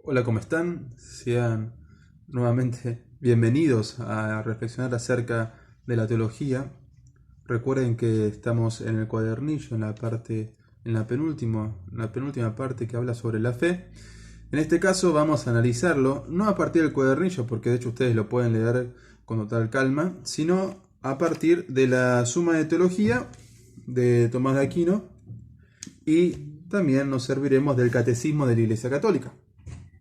Hola, ¿cómo están? Sean nuevamente bienvenidos a reflexionar acerca de la teología. Recuerden que estamos en el cuadernillo, en la penúltima parte que habla sobre la fe. En este caso vamos a analizarlo, no a partir del cuadernillo, porque de hecho ustedes lo pueden leer con total calma, sino a partir de la Suma de Teología de Tomás de Aquino, y también nos serviremos del Catecismo de la Iglesia Católica,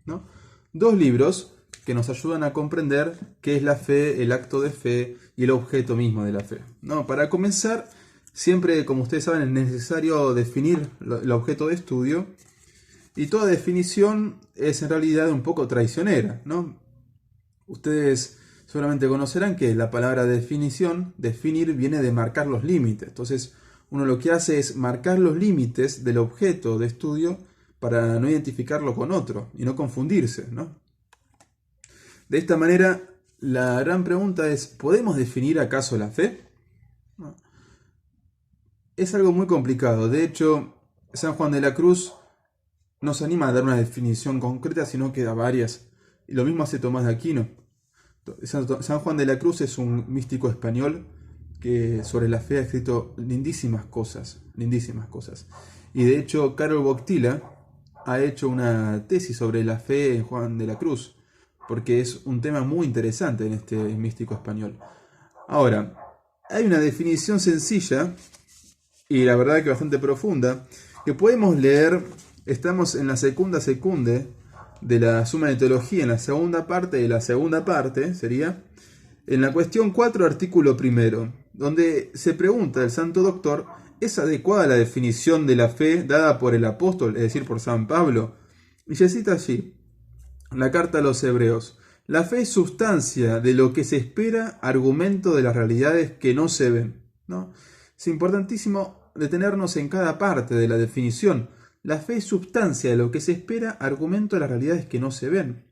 ¿no? Dos libros que nos ayudan a comprender qué es la fe, el acto de fe y el objeto mismo de la fe, ¿no? Para comenzar, siempre, como ustedes saben, es necesario definir el objeto de estudio, y toda definición es en realidad un poco traicionera, ¿no? Ustedes seguramente conocerán que la palabra definición, definir, viene de marcar los límites. Entonces, uno lo que hace es marcar los límites del objeto de estudio para no identificarlo con otro y no confundirse, ¿no? De esta manera, la gran pregunta es, ¿podemos definir acaso la fe? No. Es algo muy complicado. De hecho, San Juan de la Cruz no se anima a dar una definición concreta, sino que da varias. Y lo mismo hace Tomás de Aquino. San Juan de la Cruz es un místico español que sobre la fe ha escrito lindísimas cosas, lindísimas cosas. Y de hecho, Karol Wojtyla ha hecho una tesis sobre la fe en Juan de la Cruz, porque es un tema muy interesante en este místico español. Ahora, hay una definición sencilla y la verdad que bastante profunda que podemos leer. Estamos en la segunda secunde de la Suma de Teología, en la segunda parte de la segunda parte, sería en la cuestión 4, artículo primero, donde se pregunta el Santo Doctor: ¿es adecuada la definición de la fe dada por el apóstol, es decir, por San Pablo? Y se cita allí la carta a los Hebreos: la fe es sustancia de lo que se espera, argumento de las realidades que no se ven, ¿no? Es importantísimo detenernos en cada parte de la definición. La fe es sustancia de lo que se espera, argumento de las realidades que no se ven.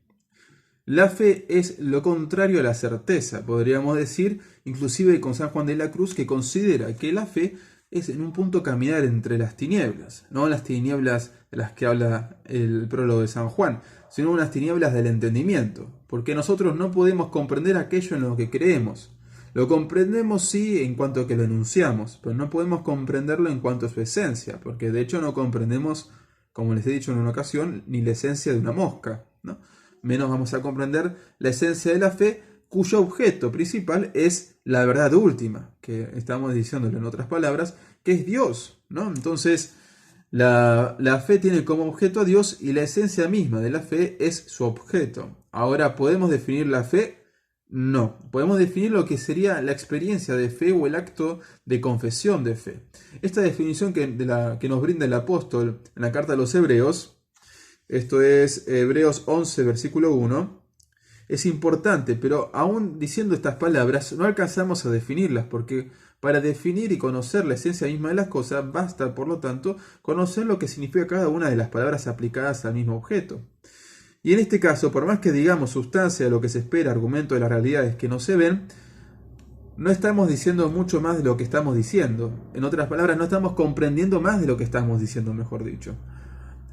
La fe es lo contrario a la certeza, podríamos decir, inclusive con San Juan de la Cruz, que considera que la fe es en un punto caminar entre las tinieblas, no las tinieblas de las que habla el prólogo de San Juan, sino unas tinieblas del entendimiento, porque nosotros no podemos comprender aquello en lo que creemos. Lo comprendemos sí en cuanto a que lo enunciamos, pero no podemos comprenderlo en cuanto a su esencia, porque de hecho no comprendemos, como les he dicho en una ocasión, ni la esencia de una mosca, ¿no? Menos vamos a comprender la esencia de la fe, cuyo objeto principal es la verdad última, que estamos diciéndolo en otras palabras, que es Dios, ¿no? Entonces, la fe tiene como objeto a Dios y la esencia misma de la fe es su objeto. Ahora, ¿podemos definir la fe? No. Podemos definir lo que sería la experiencia de fe o el acto de confesión de fe. Esta definición que nos brinda el apóstol en la carta a los Hebreos, esto es Hebreos 11, versículo 1, es importante, pero aún diciendo estas palabras no alcanzamos a definirlas, porque para definir y conocer la esencia misma de las cosas basta, por lo tanto, conocer lo que significa cada una de las palabras aplicadas al mismo objeto. Y en este caso, por más que digamos sustancia de lo que se espera, argumento de las realidades que no se ven, no estamos diciendo mucho más de lo que estamos diciendo. En otras palabras, no estamos comprendiendo más de lo que estamos diciendo, mejor dicho.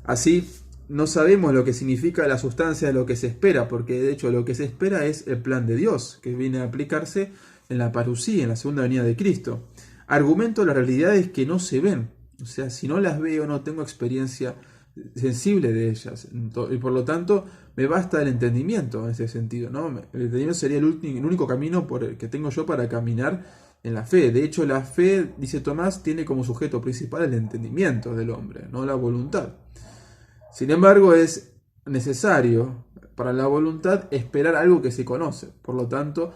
Así, no sabemos lo que significa la sustancia de lo que se espera, porque de hecho lo que se espera es el plan de Dios, que viene a aplicarse en la parusía, en la segunda venida de Cristo. Argumento las realidades que no se ven, o sea, si no las veo, no tengo experiencia sensible de ellas, y por lo tanto me basta el entendimiento en ese sentido, ¿no? El entendimiento sería el único camino por el que tengo yo para caminar en la fe. De hecho, la fe, dice Tomás, tiene como sujeto principal el entendimiento del hombre, no la voluntad. Sin embargo, es necesario para la voluntad esperar algo que se conoce. Por lo tanto,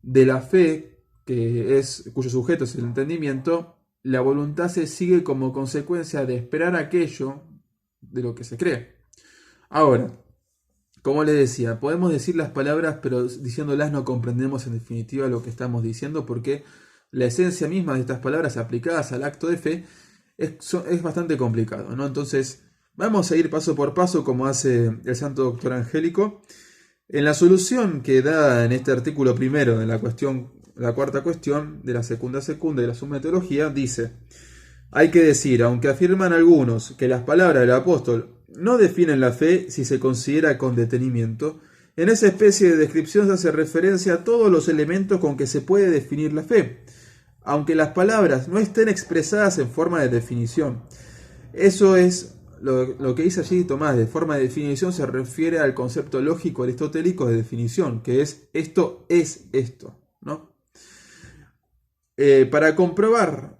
de la fe, cuyo sujeto es el entendimiento, la voluntad se sigue como consecuencia de esperar aquello de lo que se cree. Ahora, como les decía, podemos decir las palabras, pero diciéndolas no comprendemos en definitiva lo que estamos diciendo, porque la esencia misma de estas palabras aplicadas al acto de fe es bastante complicado, ¿no? Entonces, vamos a ir paso por paso como hace el Santo Doctor Angélico. En la solución que da en este artículo primero de la cuarta cuestión de la segunda de la Suma de Teología, dice: hay que decir, aunque afirman algunos que las palabras del apóstol no definen la fe si se considera con detenimiento. En esa especie de descripción se hace referencia a todos los elementos con que se puede definir la fe, aunque las palabras no estén expresadas en forma de definición. Eso es lo que dice allí Tomás, de forma de definición se refiere al concepto lógico aristotélico de definición, que es esto, ¿no? Para comprobar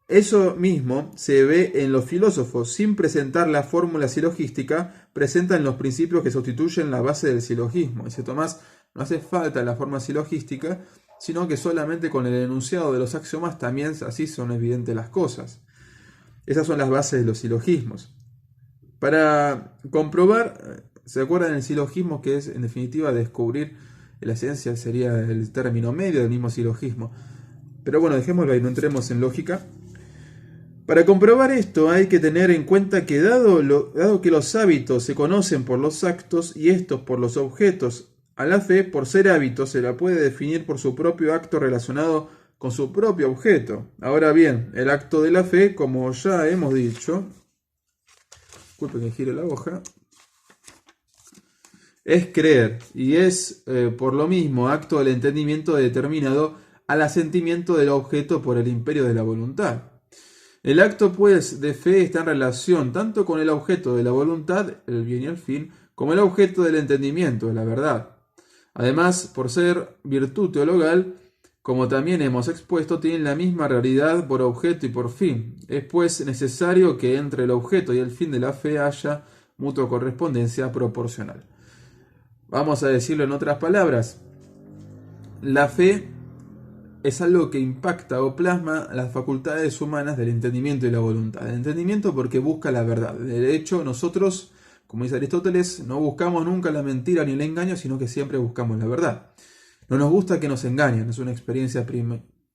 eso mismo se ve en los filósofos, sin presentar la fórmula silogística, presentan los principios que sustituyen la base del silogismo. Dice Tomás, no hace falta la forma silogística, sino que solamente con el enunciado de los axiomas también así son evidentes las cosas. Esas son las bases de los silogismos. Para comprobar, ¿se acuerdan del silogismo que es en definitiva descubrir la esencia? Sería el término medio del mismo silogismo. Pero bueno, dejémoslo ahí, no entremos en lógica. Para comprobar esto hay que tener en cuenta que dado que los hábitos se conocen por los actos y estos por los objetos, a la fe, por ser hábito, se la puede definir por su propio acto relacionado con su propio objeto. Ahora bien, el acto de la fe, como ya hemos dicho, disculpen que gire la hoja, es creer y es por lo mismo acto del entendimiento determinado al asentimiento del objeto por el imperio de la voluntad. El acto, pues, de fe está en relación tanto con el objeto de la voluntad, el bien y el fin, como el objeto del entendimiento, la verdad. Además, por ser virtud teologal, como también hemos expuesto, tienen la misma realidad por objeto y por fin. Es, pues, necesario que entre el objeto y el fin de la fe haya mutua correspondencia proporcional. Vamos a decirlo en otras palabras. La fe es algo que impacta o plasma las facultades humanas del entendimiento y la voluntad. El entendimiento porque busca la verdad. De hecho, nosotros, como dice Aristóteles, no buscamos nunca la mentira ni el engaño, sino que siempre buscamos la verdad. No nos gusta que nos engañen, es una experiencia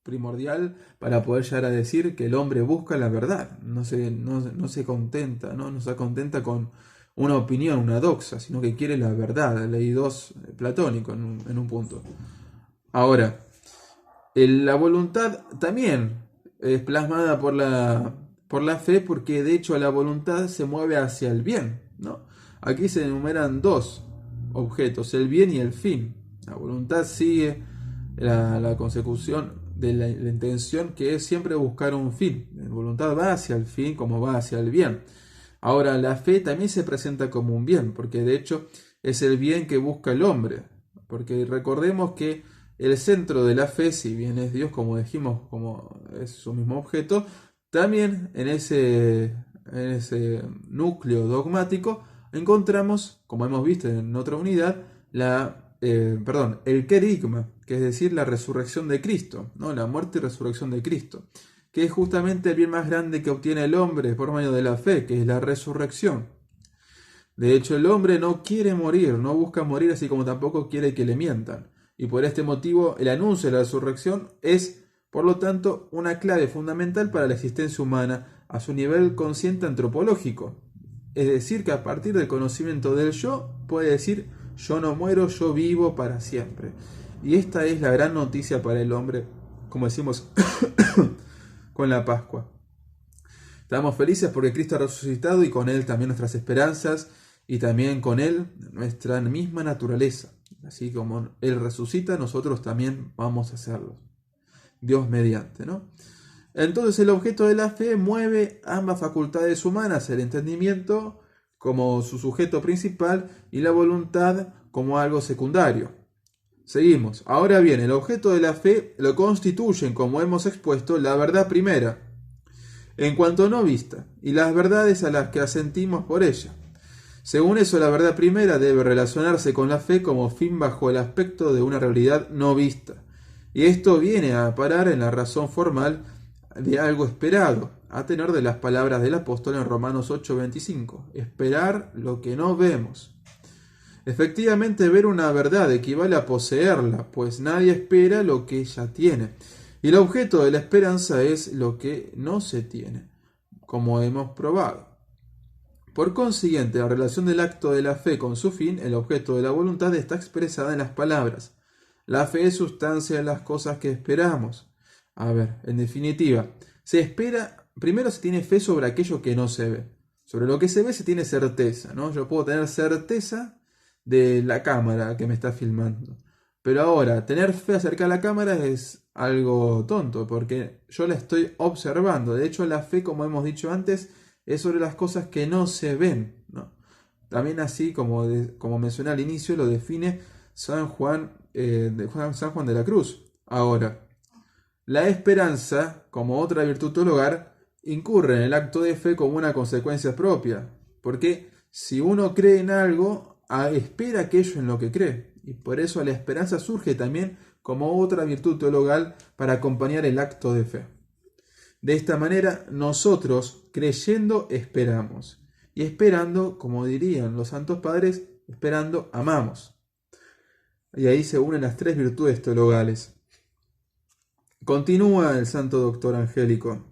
primordial para poder llegar a decir que el hombre busca la verdad. No se contenta, no se contenta con una opinión, una doxa, sino que quiere la verdad, el eidos platónico en un punto. Ahora, la voluntad también es plasmada por la fe, porque de hecho la voluntad se mueve hacia el bien, ¿no? Aquí se enumeran dos objetos, el bien y el fin. La voluntad sigue la consecución de la intención, que es siempre buscar un fin. La voluntad va hacia el fin como va hacia el bien. Ahora, la fe también se presenta como un bien, porque de hecho es el bien que busca el hombre. Porque recordemos que el centro de la fe, si bien es Dios, como dijimos, como es su mismo objeto, también en ese núcleo dogmático encontramos, como hemos visto en otra unidad, el querigma, que es decir, la resurrección de Cristo, ¿no? La muerte y resurrección de Cristo, que es justamente el bien más grande que obtiene el hombre por medio de la fe, que es la resurrección. De hecho, el hombre no quiere morir, no busca morir, así como tampoco quiere que le mientan. Y por este motivo, el anuncio de la resurrección es, por lo tanto, una clave fundamental para la existencia humana a su nivel consciente antropológico. Es decir, que a partir del conocimiento del yo, puede decir, yo no muero, yo vivo para siempre. Y esta es la gran noticia para el hombre, como decimos con la Pascua. Estamos felices porque Cristo ha resucitado y con Él también nuestras esperanzas y también con Él nuestra misma naturaleza. Así como Él resucita, nosotros también vamos a hacerlo. Dios mediante, ¿no? Entonces el objeto de la fe mueve ambas facultades humanas, el entendimiento como su sujeto principal y la voluntad como algo secundario. Seguimos. Ahora bien, el objeto de la fe lo constituyen, como hemos expuesto, la verdad primera, en cuanto no vista, y las verdades a las que asentimos por ella. Según eso, la verdad primera debe relacionarse con la fe como fin bajo el aspecto de una realidad no vista. Y esto viene a parar en la razón formal de algo esperado, a tenor de las palabras del apóstol en Romanos 8:25. Esperar lo que no vemos. Efectivamente, ver una verdad equivale a poseerla, pues nadie espera lo que ella tiene. Y el objeto de la esperanza es lo que no se tiene, como hemos probado. Por consiguiente, la relación del acto de la fe con su fin, el objeto de la voluntad, está expresada en las palabras. La fe es sustancia de las cosas que esperamos. A ver, en definitiva, primero se tiene fe sobre aquello que no se ve, Sobre lo que se ve se tiene certeza, ¿no? Yo puedo tener certeza de la cámara que me está filmando. Pero ahora, tener fe acerca de la cámara es algo tonto, porque yo la estoy observando. De hecho, la fe, como hemos dicho antes, es sobre las cosas que no se ven, ¿no? También así, como mencioné al inicio, lo define San Juan de la Cruz. Ahora, la esperanza, como otra virtud teologal, incurre en el acto de fe como una consecuencia propia, porque si uno cree en algo, espera aquello en lo que cree, y por eso la esperanza surge también como otra virtud teologal para acompañar el acto de fe. De esta manera, nosotros, creyendo, esperamos, y esperando, como dirían los santos padres, esperando, amamos. Y ahí se unen las tres virtudes teologales. Continúa el santo doctor Angélico.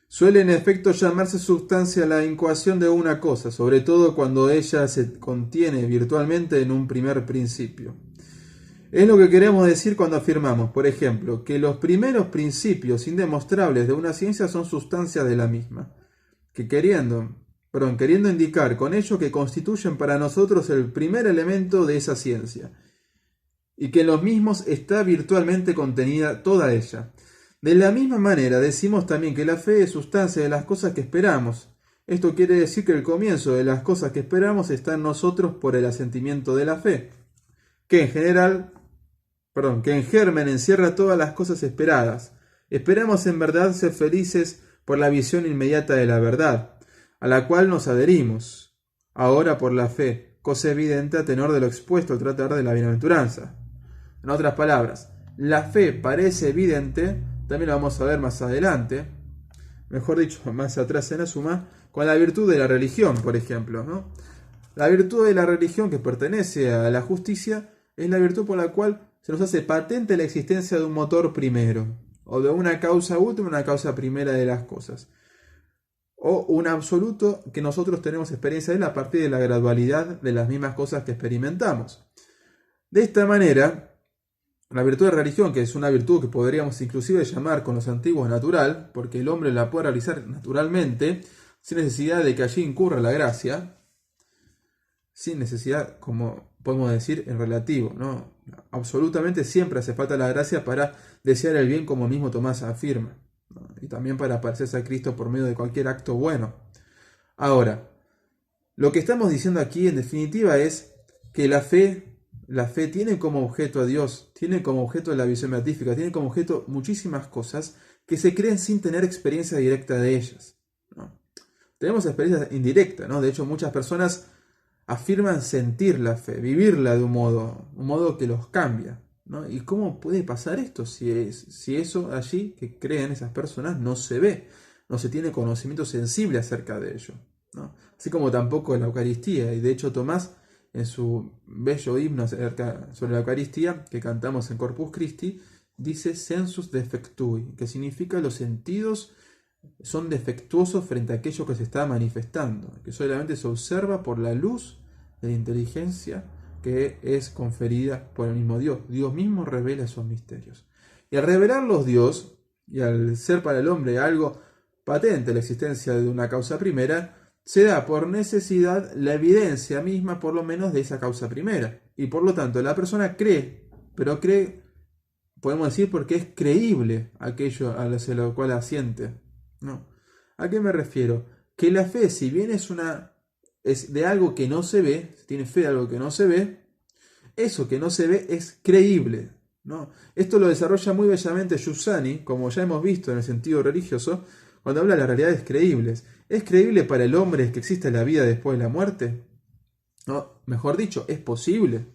Suele en efecto llamarse sustancia la incoación de una cosa, sobre todo cuando ella se contiene virtualmente en un primer principio. Es lo que queremos decir cuando afirmamos, por ejemplo, que los primeros principios indemostrables de una ciencia son sustancias de la misma, que queriendo indicar con ello que constituyen para nosotros el primer elemento de esa ciencia, y que en los mismos está virtualmente contenida toda ella. De la misma manera decimos también que la fe es sustancia de las cosas que esperamos. Esto quiere decir que el comienzo de las cosas que esperamos está en nosotros por el asentimiento de la fe, que en germen encierra todas las cosas esperadas. Esperamos en verdad ser felices por la visión inmediata de la verdad, a la cual nos adherimos, ahora por la fe, cosa evidente a tenor de lo expuesto al tratar de la bienaventuranza. En otras palabras, la fe parece evidente, también lo vamos a ver más adelante, mejor dicho, más atrás en la suma, con la virtud de la religión, por ejemplo, ¿no? La virtud de la religión que pertenece a la justicia es la virtud por la cual se nos hace patente la existencia de un motor primero, o de una causa última, una causa primera de las cosas, o un absoluto que nosotros tenemos experiencia de él a partir de la gradualidad de las mismas cosas que experimentamos. De esta manera, la virtud de religión, que es una virtud que podríamos inclusive llamar con los antiguos natural, porque el hombre la puede realizar naturalmente, sin necesidad de que allí incurra la gracia, sin necesidad, como podemos decir, en relativo, ¿no? Absolutamente siempre hace falta la gracia para desear el bien, como mismo Tomás afirma, ¿no? Y también para parecerse a Cristo por medio de cualquier acto bueno. Ahora, lo que estamos diciendo aquí en definitiva es que la fe tiene como objeto a Dios, tiene como objeto la visión beatífica, tiene como objeto muchísimas cosas que se creen sin tener experiencia directa de ellas, ¿no? Tenemos experiencia indirecta, ¿no? De hecho, muchas personas afirman sentir la fe, vivirla de un modo que los cambia, ¿no? ¿Y cómo puede pasar esto si eso allí que creen esas personas no se ve, no se tiene conocimiento sensible acerca de ello, ¿no? Así como tampoco en la Eucaristía, y de hecho Tomás, en su bello himno sobre la Eucaristía, que cantamos en Corpus Christi, dice sensus defectui, que significa los sentidos son defectuosos frente a aquello que se está manifestando, que solamente se observa por la luz de la inteligencia que es conferida por el mismo Dios. Dios mismo revela esos misterios. Y al revelarlos Dios, y al ser para el hombre algo patente la existencia de una causa primera, se da por necesidad la evidencia misma, por lo menos, de esa causa primera. Y por lo tanto, la persona cree, pero cree, podemos decir, porque es creíble aquello a lo cual asiente, ¿no? ¿A qué me refiero? Que la fe, si bien es de algo que no se ve, se tiene fe de algo que no se ve, eso que no se ve es creíble, ¿no? Esto lo desarrolla muy bellamente Giussani, como ya hemos visto en el sentido religioso, cuando habla de las realidades creíbles. ¿Es creíble para el hombre que existe la vida después de la muerte? No, mejor dicho, ¿es posible?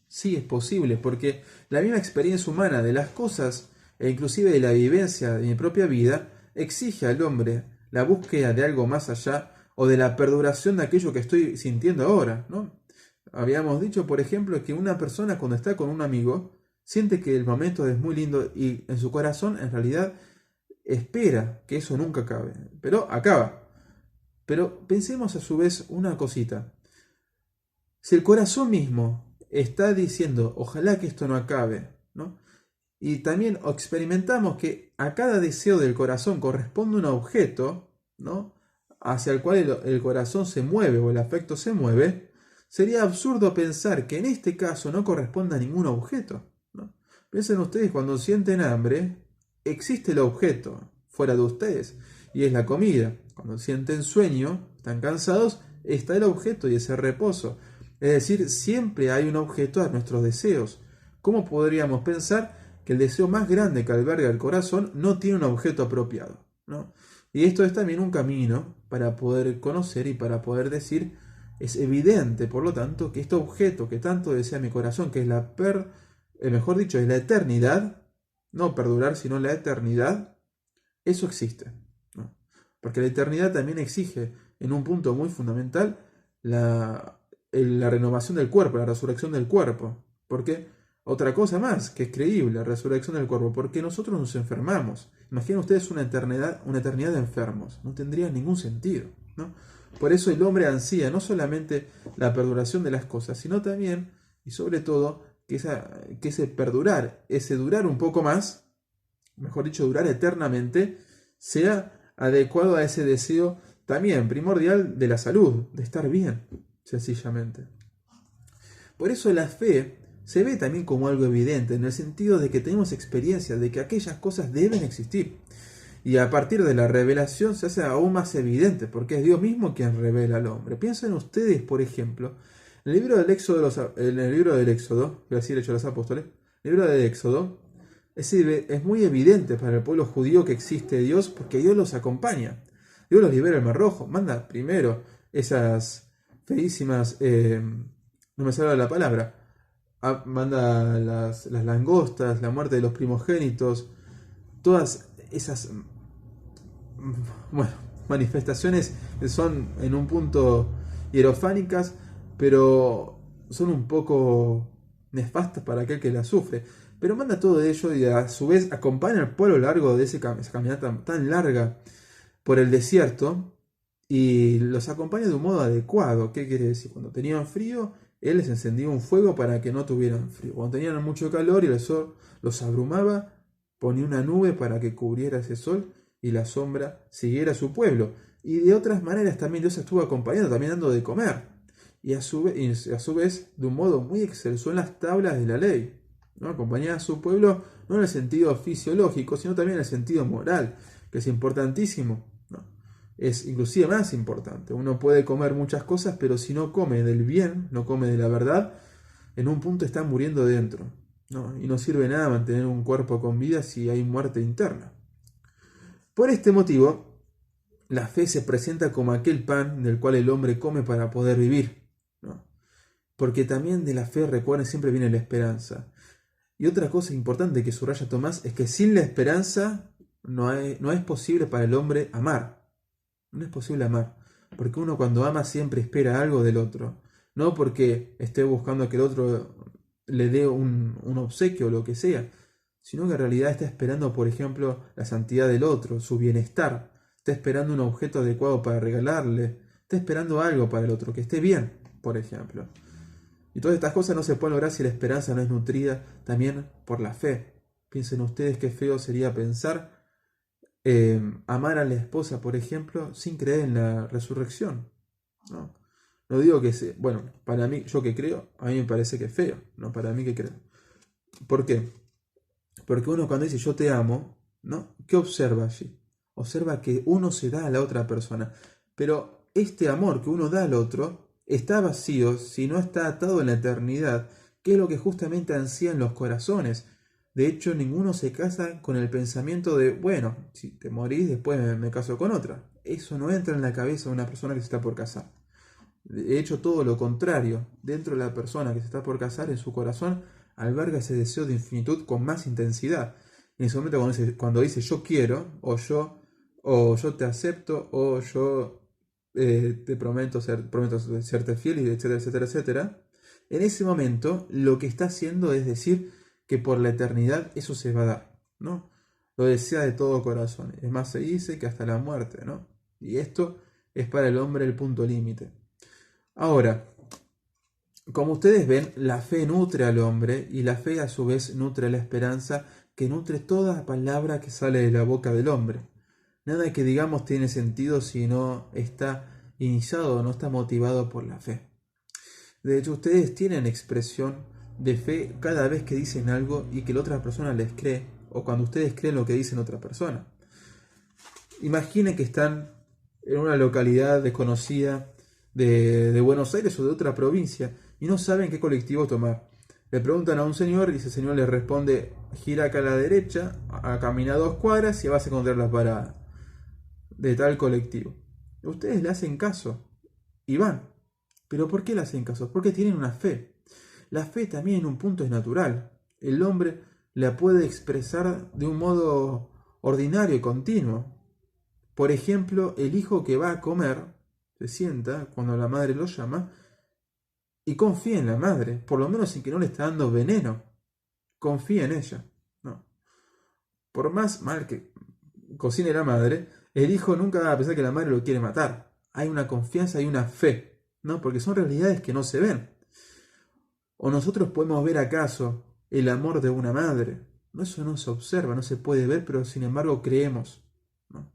Sí, es posible, porque la misma experiencia humana de las cosas, e inclusive de la vivencia de mi propia vida, exige al hombre la búsqueda de algo más allá o de la perduración de aquello que estoy sintiendo ahora, ¿no? Habíamos dicho, por ejemplo, que una persona cuando está con un amigo siente que el momento es muy lindo y en su corazón en realidad espera que eso nunca acabe, pero acaba. Pero pensemos a su vez una cosita. Si el corazón mismo está diciendo, ojalá que esto no acabe, ¿no? Y también experimentamos que a cada deseo del corazón corresponde un objeto, ¿no? hacia el cual el corazón se mueve o el afecto se mueve, sería absurdo pensar que en este caso no corresponda a ningún objeto, ¿no? Piensen ustedes, cuando sienten hambre, existe el objeto fuera de ustedes, y es la comida. Cuando sienten sueño, están cansados, está el objeto y ese reposo. Es decir, siempre hay un objeto a nuestros deseos. ¿Cómo podríamos pensar que el deseo más grande que alberga el corazón no tiene un objeto apropiado, ¿no? Y esto es también un camino para poder conocer y para poder decir, es evidente, por lo tanto, que este objeto que tanto desea mi corazón, que es mejor dicho, es la eternidad, no perdurar, sino la eternidad, eso existe, ¿no? Porque la eternidad también exige, en un punto muy fundamental, la renovación del cuerpo, la resurrección del cuerpo. Porque otra cosa más que es creíble, la resurrección del cuerpo, porque nosotros nos enfermamos. Imaginen ustedes una eternidad de enfermos, no tendría ningún sentido, ¿no? Por eso el hombre ansía no solamente la perduración de las cosas, sino también y sobre todo que ese perdurar, ese durar un poco más, mejor dicho, durar eternamente, sea adecuado a ese deseo también primordial de la salud, de estar bien, sencillamente. Por eso la fe se ve también como algo evidente, en el sentido de que tenemos experiencia de que aquellas cosas deben existir. Y a partir de la revelación se hace aún más evidente, porque es Dios mismo quien revela al hombre. Piensen ustedes, por ejemplo, en el libro del Éxodo, voy a decir Hechos de los Apóstoles, el libro del Éxodo, es muy evidente para el pueblo judío que existe Dios, porque Dios los acompaña. Dios los libera del Mar Rojo, manda primero esas feísimas, no me sale la palabra, manda las langostas, la muerte de los primogénitos, todas esas manifestaciones que son en un punto hierofánicas, pero son un poco nefastas para aquel que las sufre. Pero manda todo ello y a su vez acompaña al pueblo a lo largo de esa caminata tan larga por el desierto y los acompaña de un modo adecuado. ¿Qué quiere decir? Cuando tenían frío, él les encendía un fuego para que no tuvieran frío. Cuando tenían mucho calor y el sol los abrumaba, ponía una nube para que cubriera ese sol y la sombra siguiera a su pueblo. Y de otras maneras también Dios estuvo acompañando, también dando de comer. Y a su vez, de un modo muy excelso en las tablas de la ley, ¿no? Acompañaba a su pueblo no en el sentido fisiológico, sino también en el sentido moral, que es importantísimo, ¿no? Es inclusive más importante. Uno puede comer muchas cosas, pero si no come del bien, no come de la verdad, en un punto está muriendo dentro, ¿no? Y no sirve nada mantener un cuerpo con vida si hay muerte interna. Por este motivo, la fe se presenta como aquel pan del cual el hombre come para poder vivir, ¿no? Porque también de la fe, recuerden, siempre viene la esperanza. Y otra cosa importante que subraya Tomás es que sin la esperanza no es posible para el hombre amar. No es posible amar. Porque uno cuando ama siempre espera algo del otro. No porque esté buscando que el otro le dé un obsequio o lo que sea, sino que en realidad está esperando, por ejemplo, la santidad del otro, su bienestar. Está esperando un objeto adecuado para regalarle. Está esperando algo para el otro, que esté bien, por ejemplo. Y todas estas cosas no se pueden lograr si la esperanza no es nutrida también por la fe. Piensen ustedes qué feo sería pensar amar a la esposa, por ejemplo, sin creer en la resurrección, ¿no? No digo que sea, bueno, para mí, yo que creo, a mí me parece que es feo, no para mí que creo. ¿Por qué? Porque uno cuando dice yo te amo, ¿no? ¿Qué observa allí? Observa que uno se da a la otra persona, pero este amor que uno da al otro está vacío si no está atado en la eternidad, que es lo que justamente ansían los corazones. De hecho, ninguno se casa con el pensamiento de, bueno, si te morís, después me caso con otra. Eso no entra en la cabeza de una persona que se está por casar. De hecho, todo lo contrario. Dentro de la persona que se está por casar, en su corazón, alberga ese deseo de infinitud con más intensidad. En ese momento cuando dice yo quiero, o yo te acepto, o yo te prometo serte fiel, y etcétera, etcétera, etcétera. En ese momento, lo que está haciendo es decir que por la eternidad eso se va a dar, ¿no? Lo desea de todo corazón. Es más, se dice que hasta la muerte, ¿no? Y esto es para el hombre el punto límite. Ahora, como ustedes ven, la fe nutre al hombre y la fe a su vez nutre la esperanza, que nutre toda palabra que sale de la boca del hombre. Nada que digamos tiene sentido si no está iniciado, no está motivado por la fe. De hecho, ustedes tienen expresión de fe cada vez que dicen algo y que la otra persona les cree, o cuando ustedes creen lo que dicen otra persona. Imaginen que están en una localidad desconocida de Buenos Aires o de otra provincia y no saben qué colectivo tomar. Le preguntan a un señor y ese señor les responde: gira acá a la derecha, camina 2 cuadras y vas a encontrar la parada de tal colectivo. Ustedes le hacen caso y van. ¿Pero por qué le hacen caso? Porque tienen una fe. La fe también en un punto es natural. El hombre la puede expresar de un modo ordinario y continuo. Por ejemplo, el hijo que va a comer se sienta cuando la madre lo llama y confía en la madre, por lo menos en que no le está dando veneno. Confía en ella. No. Por más mal que cocine la madre, el hijo nunca va a pensar que la madre lo quiere matar. Hay una confianza, hay una fe, ¿no? Porque son realidades que no se ven. ¿O nosotros podemos ver acaso el amor de una madre? No, eso no se observa, no se puede ver, pero sin embargo creemos, ¿no?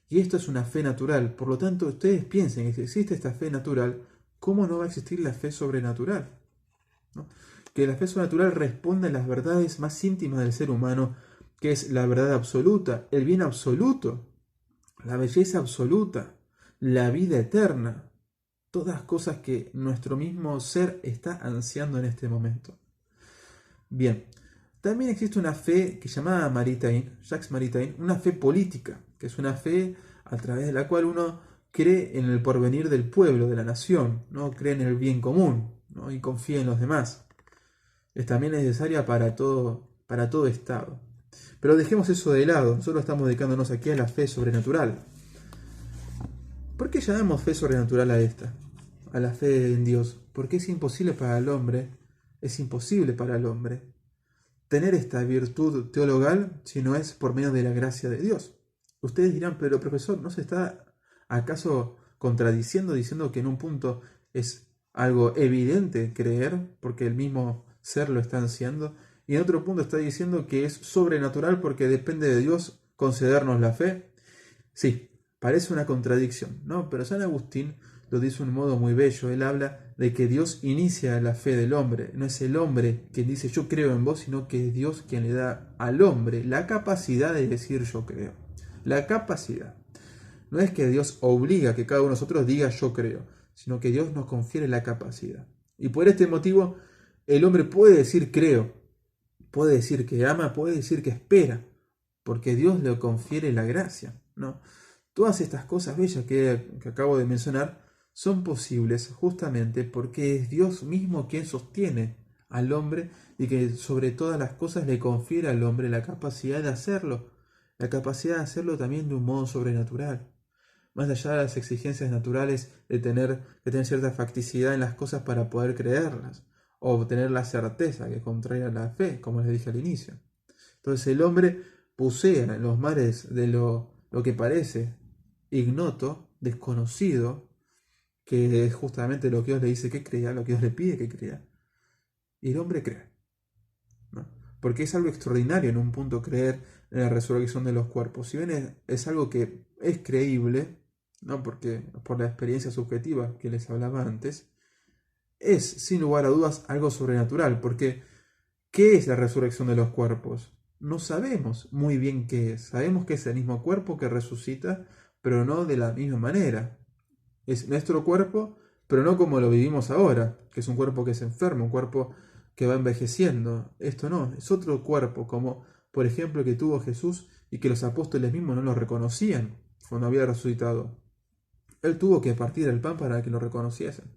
Y esto es una fe natural. Por lo tanto, ustedes piensen que si existe esta fe natural, ¿cómo no va a existir la fe sobrenatural? ¿No? Que la fe sobrenatural responde a las verdades más íntimas del ser humano, que es la verdad absoluta, el bien absoluto, la belleza absoluta, la vida eterna. Todas cosas que nuestro mismo ser está ansiando en este momento. Bien, también existe una fe que llamaba Maritain, Jacques Maritain, una fe política, que es una fe a través de la cual uno cree en el porvenir del pueblo, de la nación, ¿no? Cree en el bien común, ¿no? Y confía en los demás. Es también necesaria para todo Estado. Pero dejemos eso de lado, nosotros estamos dedicándonos aquí a la fe sobrenatural. ¿Por qué llamamos fe sobrenatural a esta? A la fe en Dios. Porque es imposible para el hombre, tener esta virtud teologal si no es por medio de la gracia de Dios. Ustedes dirán, pero profesor, ¿no se está acaso contradiciendo diciendo que en un punto es algo evidente creer porque el mismo ser lo está ansiando? Y en otro punto está diciendo que es sobrenatural porque depende de Dios concedernos la fe. Sí, parece una contradicción, ¿no? Pero San Agustín lo dice de un modo muy bello. Él habla de que Dios inicia la fe del hombre. No es el hombre quien dice yo creo en vos, sino que es Dios quien le da al hombre la capacidad de decir yo creo. La capacidad. No es que Dios obliga a que cada uno de nosotros diga yo creo, sino que Dios nos confiere la capacidad. Y por este motivo el hombre puede decir creo, puede decir que ama, puede decir que espera, porque Dios le confiere la gracia, ¿no? Todas estas cosas bellas que acabo de mencionar son posibles justamente porque es Dios mismo quien sostiene al hombre y que sobre todas las cosas le confiere al hombre la capacidad de hacerlo, también de un modo sobrenatural. Más allá de las exigencias naturales de tener cierta facticidad en las cosas para poder creerlas, o tener la certeza que contraria a la fe, como les dije al inicio. Entonces el hombre bucea en los mares de lo que parece ignoto, desconocido, que es justamente lo que Dios le dice que crea, lo que Dios le pide que crea. Y el hombre cree, ¿no? Porque es algo extraordinario en un punto creer en la resurrección de los cuerpos. Si bien es algo que es creíble, ¿no? Porque por la experiencia subjetiva que les hablaba antes, es sin lugar a dudas algo sobrenatural. Porque ¿qué es la resurrección de los cuerpos? No sabemos muy bien qué es. Sabemos que es el mismo cuerpo que resucita, pero no de la misma manera. Es nuestro cuerpo, pero no como lo vivimos ahora, que es un cuerpo que se enferma, un cuerpo que va envejeciendo. Esto no, es otro cuerpo, como por ejemplo que tuvo Jesús y que los apóstoles mismos no lo reconocían cuando había resucitado. Él tuvo que partir el pan para que lo reconociesen.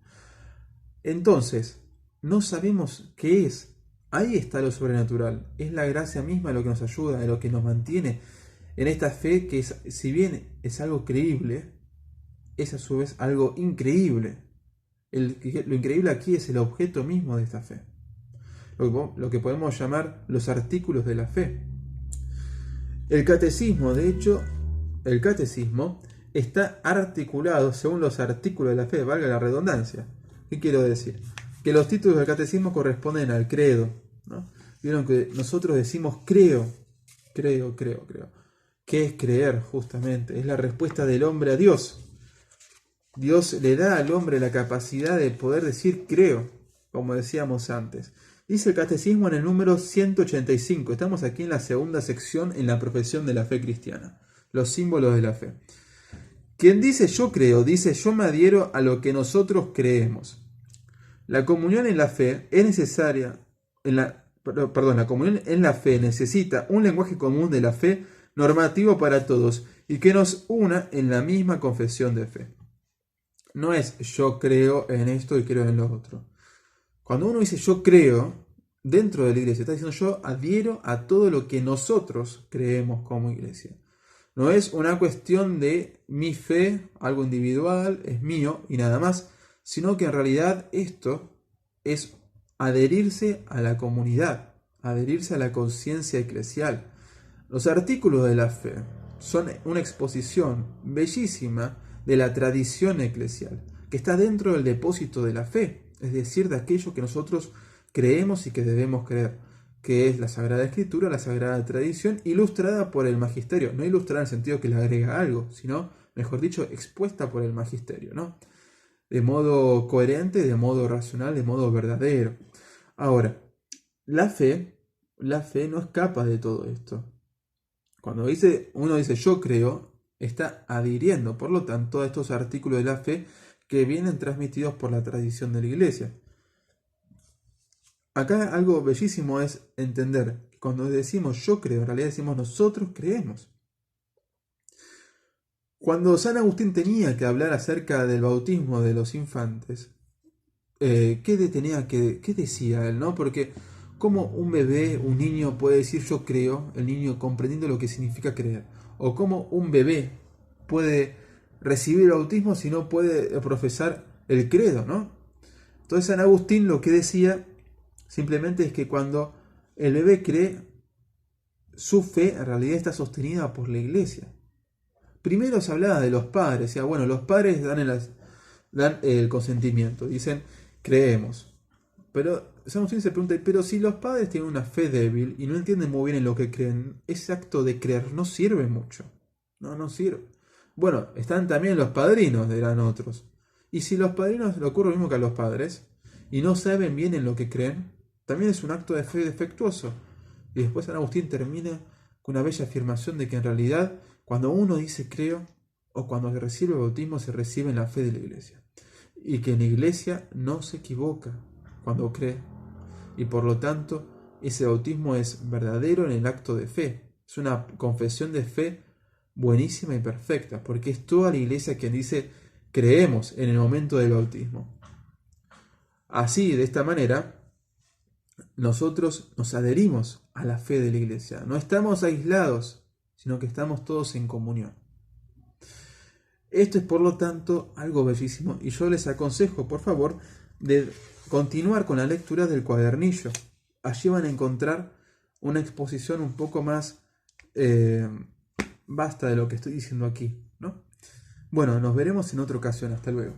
Entonces, no sabemos qué es. Ahí está lo sobrenatural. Es la gracia misma lo que nos ayuda, lo que nos mantiene en esta fe que es, si bien es algo creíble, es a su vez algo increíble. Lo increíble aquí es el objeto mismo de esta fe. Lo que podemos llamar los artículos de la fe. El catecismo, de hecho, está articulado según los artículos de la fe, valga la redundancia. ¿Qué quiero decir? Que los títulos del catecismo corresponden al credo, ¿no? Vieron que nosotros decimos creo. ¿Qué ¿Qué es creer? Justamente, es la respuesta del hombre a Dios. Dios le da al hombre la capacidad de poder decir creo, como decíamos antes. Dice el Catecismo en el número 185. Estamos aquí en la segunda sección en la profesión de la fe cristiana. Los símbolos de la fe. Quien dice yo creo, dice yo me adhiero a lo que nosotros creemos. La comunión en la fe es necesaria. La comunión en la fe necesita un lenguaje común de la fe normativo para todos y que nos una en la misma confesión de fe. No es yo creo en esto y creo en lo otro. Cuando uno dice yo creo, dentro de la iglesia está diciendo yo adhiero a todo lo que nosotros creemos como iglesia. No es una cuestión de mi fe, algo individual, es mío y nada más, sino que en realidad esto es adherirse a la comunidad, adherirse a la conciencia eclesial. Los artículos de la fe son una exposición bellísima de la tradición eclesial, que está dentro del depósito de la fe, es decir, de aquello que nosotros creemos y que debemos creer, que es la Sagrada Escritura, la Sagrada Tradición, ilustrada por el Magisterio, no ilustrada en el sentido que le agrega algo, sino, mejor dicho, expuesta por el Magisterio, ¿no? De modo coherente, de modo racional, de modo verdadero. Ahora, la fe no escapa de todo esto. Cuando uno dice yo creo, está adhiriendo, por lo tanto, a estos artículos de la fe que vienen transmitidos por la tradición de la Iglesia. Acá algo bellísimo es entender que cuando decimos yo creo, en realidad decimos nosotros creemos. Cuando San Agustín tenía que hablar acerca del bautismo de los infantes, ¿qué decía él, no? Porque como un bebé, un niño puede decir yo creo, el niño comprendiendo lo que significa creer, o como un bebé puede recibir el bautismo si no puede profesar el credo, ¿no? Entonces San Agustín lo que decía simplemente es que cuando el bebé cree, su fe en realidad está sostenida por la iglesia. Primero se hablaba de los padres, decía, bueno, los padres dan el consentimiento, dicen, creemos. Pero San Agustín se pregunta, pero si los padres tienen una fe débil y no entienden muy bien en lo que creen, ese acto de creer no sirve mucho. No sirve. Bueno, están también los padrinos, dirán otros. Y si los padrinos le ocurre lo mismo que a los padres y no saben bien en lo que creen, también es un acto de fe defectuoso. Y después San Agustín termina con una bella afirmación de que en realidad cuando uno dice creo o cuando se recibe el bautismo se recibe en la fe de la iglesia. Y que en la iglesia no se equivoca cuando cree. Y por lo tanto ese bautismo es verdadero en el acto de fe. Es una confesión de fe buenísima y perfecta, porque es toda la iglesia quien dice creemos en el momento del bautismo. Así, de esta manera, nosotros nos adherimos a la fe de la iglesia. No estamos aislados, sino que estamos todos en comunión. Esto es, por lo tanto, algo bellísimo y yo les aconsejo, por favor, de continuar con la lectura del cuadernillo. Allí van a encontrar una exposición un poco más vasta de lo que estoy diciendo aquí, ¿no? Bueno, nos veremos en otra ocasión. Hasta luego.